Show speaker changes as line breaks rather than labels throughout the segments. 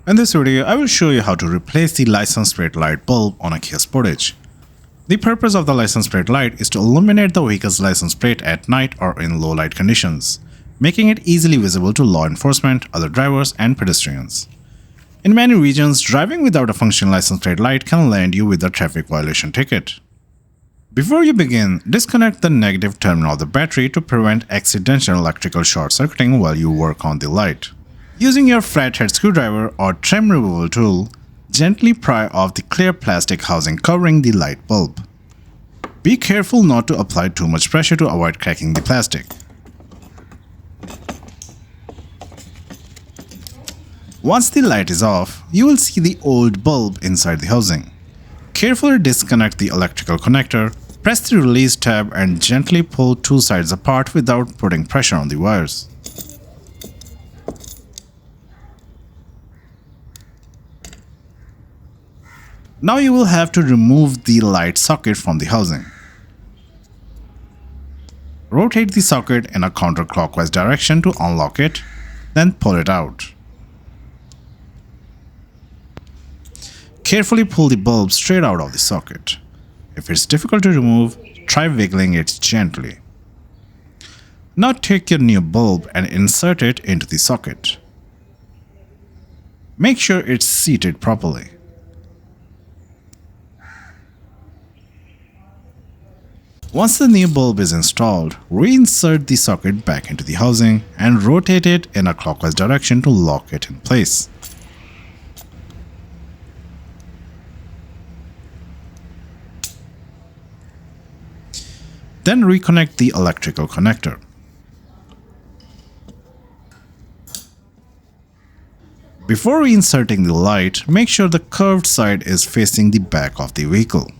In this video, I will show you how to replace the license plate light bulb on a Kia Sportage. The purpose of the license plate light is to illuminate the vehicle's license plate at night or in low light conditions, making it easily visible to law enforcement, other drivers, and pedestrians. In many regions, driving without a functioning license plate light can land you with a traffic violation ticket. Before you begin, disconnect the negative terminal of the battery to prevent accidental electrical short circuiting while you work on the light. Using your flathead screwdriver or trim removal tool, gently pry off the clear plastic housing covering the light bulb. Be careful not to apply too much pressure to avoid cracking the plastic. Once the light is off, you will see the old bulb inside the housing. Carefully disconnect the electrical connector, press the release tab and gently pull two sides apart without putting pressure on the wires. Now you will have to remove the light socket from the housing. Rotate the socket in a counterclockwise direction to unlock it, then pull it out. Carefully pull the bulb straight out of the socket. If it's difficult to remove, try wiggling it gently. Now take your new bulb and insert it into the socket. Make sure it's seated properly. Once the new bulb is installed, reinsert the socket back into the housing and rotate it in a clockwise direction to lock it in place. Then reconnect the electrical connector. Before reinserting the light, make sure the curved side is facing the back of the vehicle.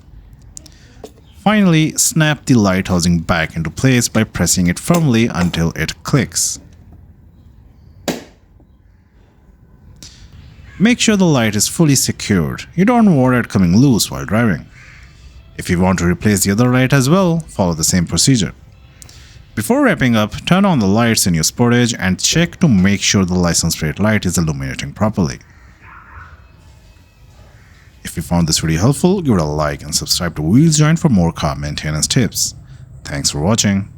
Finally, snap the light housing back into place by pressing it firmly until it clicks. Make sure the light is fully secured. You don't want it coming loose while driving. If you want to replace the other light as well, follow the same procedure. Before wrapping up, turn on the lights in your Sportage and check to make sure the license plate light is illuminating properly. If you found this video helpful, give it a like and subscribe to Wheels Joint for more car maintenance tips. Thanks for watching.